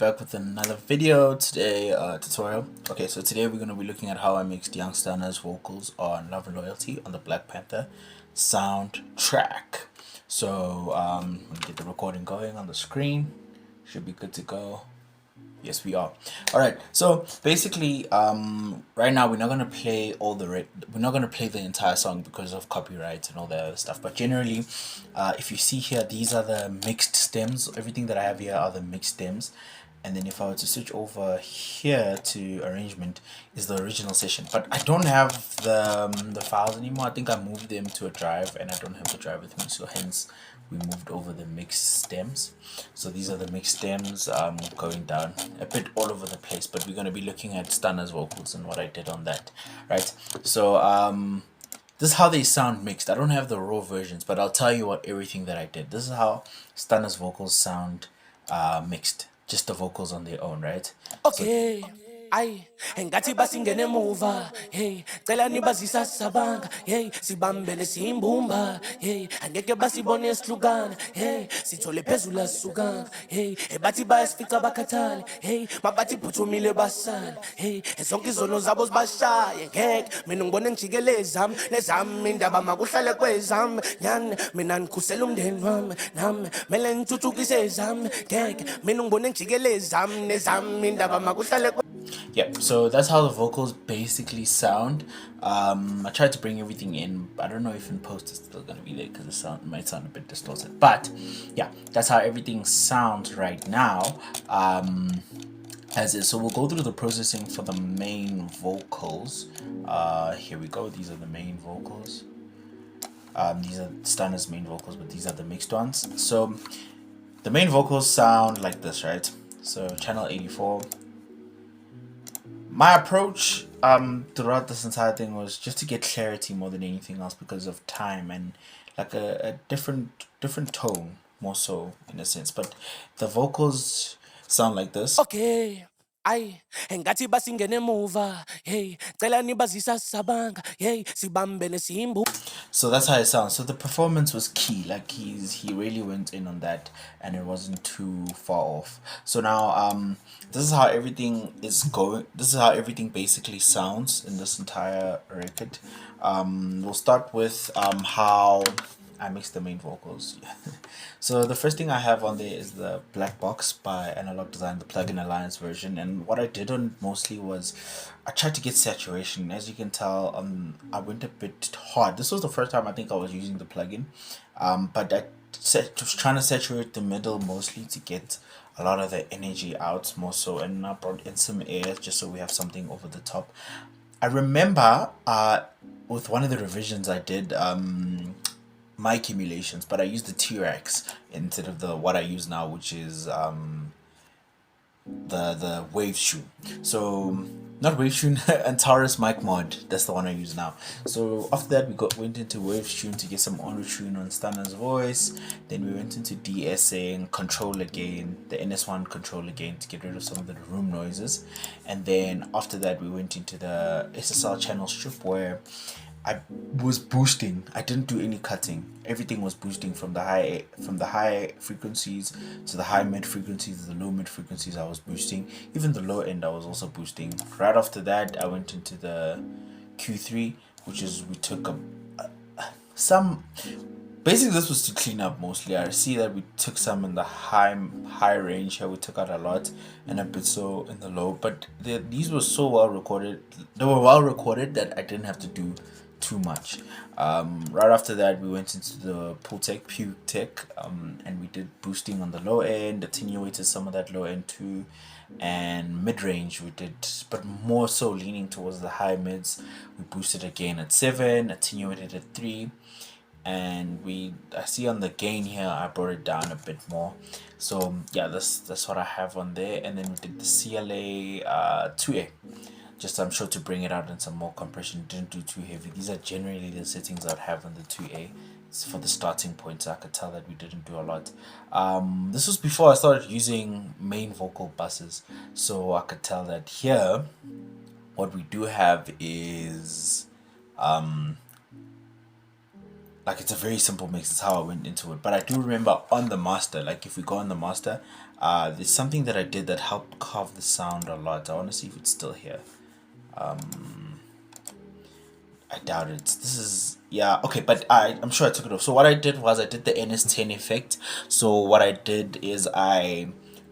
back with another video today, tutorial. Okay, so today we're going to be looking at how I mixed Young Stunner's vocals on Love and Loyalty on the Black Panther soundtrack. So let me get the recording going on the screen. Should be good to go. Yes, we are. All right. So basically, right now we're not gonna play we're not gonna play the entire song because of copyright and all that other stuff. But generally, if you see here, these are the mixed stems. Everything that I have here are the mixed stems. And then if I were to switch over here to arrangement, is the original session. But I don't have the files anymore. I think I moved them to a drive, and I don't have the drive with me. So hence, we moved over the mixed stems. So these are the mixed stems going down a bit all over the place. But we're going to be looking at Stunner's vocals and what I did on that, right? So this is how they sound mixed. I don't have the raw versions, but I'll tell you what everything that I did. This is how Stunner's vocals sound mixed. Just the vocals on their own, right? Okay. Ay, engathi basingene emuva. Hey, cela nibazisa sabanga. Hey, sibambele simbumba. Hey, angeke basibone esihlukana. Hey, sithole phezulu asukanga. Hey, ebathi bayasifica bakhathale. Hey, mabathi phuthumile basala. Hey, zonke izono zabo zibashaye. Ngeke mina ngibone ngijikele ezami nezami indaba makuhlale kwezami. Nyani mina ngikhusela umndeni wami nami mele ngithuthukise ezami. Ngeke mina ngibone ngijikele ezami nezami indaba makuhlale. Yeah, so that's how the vocals basically sound. I tried to bring everything in. I don't know if in post it's still gonna be there because the sound might sound a bit distorted. But yeah, that's how everything sounds right now. As is. So we'll go through the processing for the main vocals. Here we go. These are the main vocals. These are Stunner's main vocals, but these are the mixed ones. So the main vocals sound like this, right? So channel 84. My approach throughout this entire thing was just to get clarity more than anything else because of time and like a different tone more so in a sense. But the vocals sound like this. Okay. Ay, engathi basingene emuva. Hey, cela nibazisa sabanga. Hey, sibambele simbu. So that's how it sounds. So the performance was key. Like he really went in on that, and it wasn't too far off. So now this is how everything is going. This is how everything basically sounds in this entire record. We'll start with how I mixed the main vocals. So the first thing I have on there is the Black Box by Analog Design, the Plugin Alliance version. And what I did on mostly was I tried to get saturation. As you can tell, I went a bit hard. This was the first time I think I was using the plugin, but I was trying to saturate the middle mostly to get a lot of the energy out more so, and I brought in some air just so we have something over the top. I remember with one of the revisions I did mic emulations, but I used the T-Rex instead of the what I use now, which is the Wave Tune. So not Wave Tune, Antares mic mod. That's the one I use now. So after that, went into Wave Tune to get some auto tune on Stunner's voice. Then we went into de-essing, control again, the NS1 control again to get rid of some of the room noises. And then after that, we went into the SSL channel strip where I was boosting. I didn't do any cutting. Everything was boosting from the high frequencies to the high mid frequencies to the low mid frequencies. I was boosting. Even the low end I was also boosting. Right after that, I went into the Q3, which is we took some. Basically, this was to clean up mostly. I see that we took some in the high range here. We took out a lot and a bit so in the low. But these were so well recorded. They were well recorded that I didn't have to do too much. Right after that, we went into the Puke Tech, and we did boosting on the low end, attenuated some of that low end too, and mid range we did, but more so leaning towards the high mids. We boosted again at 7, attenuated at 3. And I see on the gain here I brought it down a bit more. So yeah, that's what I have on there. And then we did the CLA 2A, just I'm sure to bring it out in some more compression. Didn't do too heavy. These are generally the settings I'd have on the 2A. It's for the starting point, so I could tell that we didn't do a lot. This was before I started using main vocal buses, so I could tell that here what we do have is like it's a very simple mix. It's how I went into it. But I do remember on the master, like if we go on the master, There's something that I did that helped carve the sound a lot. I want to see if it's still here. I doubt it. This is, yeah, okay, but I'm sure I took it off. So what I did was I did the NS10 effect. So what I did is I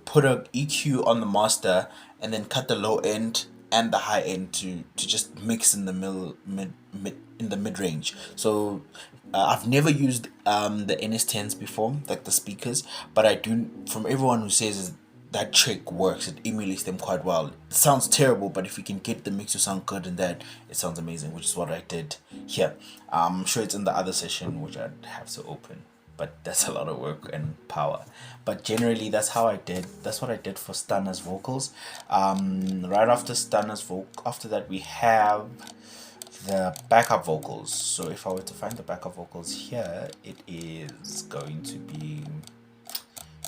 put a EQ on the master and then cut the low end and the high end to just mix in the mid range. So I've never used the NS10s before, like the speakers, but I do, from everyone who says that trick works. It emulates them quite well. It sounds terrible, but if you can get the mix to sound good in that, it sounds amazing, which is what I did here. I'm sure it's in the other session, which I'd have to open, but that's a lot of work and power. But generally, that's what I did for Stunner's vocals. Right after after that, we have the backup vocals. So if I were to find the backup vocals here, it is going to be,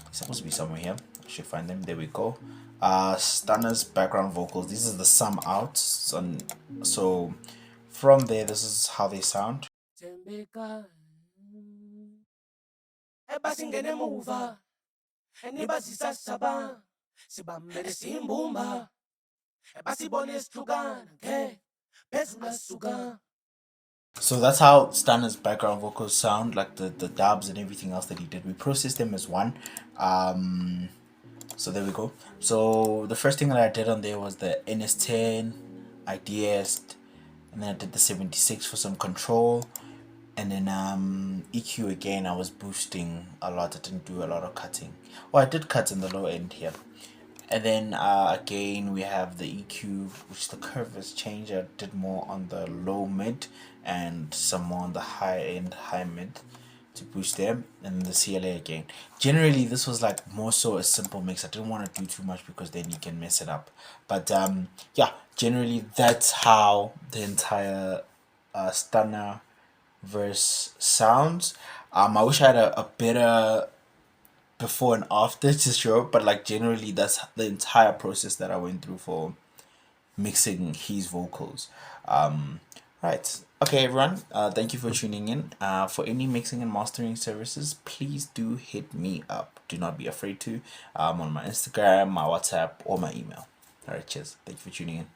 it's supposed to be somewhere here. I should find them. There we go. Stunner's background vocals. This is the sum out. So from there, this is how they sound. Tembeka ebasingene emuva enibazisa saba sibambele simbumba ebasibone sihlukana ke phezulu suka. So that's how Stunner's background vocals sound, like the dubs and everything else that he did. We processed them as one. So there we go. So the first thing that I did on there was the NS10, I de-essed, and then I did the 76 for some control, and then EQ again. I was boosting a lot. I didn't do a lot of cutting. Well, I did cut in the low end here. And then again we have the EQ, which the curve has changed. I did more on the low mid and some more on the high end, high mid to boost them, and the CLA again. Generally this was like more so a simple mix. I didn't want to do too much because then you can mess it up. But yeah, generally that's how the entire Stunner verse sounds. I wish I had a better before and after to show, but like generally that's the entire process that I went through for mixing his vocals. Right, okay everyone, thank you for tuning in. For any mixing and mastering services, please do hit me up. Do not be afraid to, on my Instagram, my WhatsApp, or my email. All right, cheers, thank you for tuning in.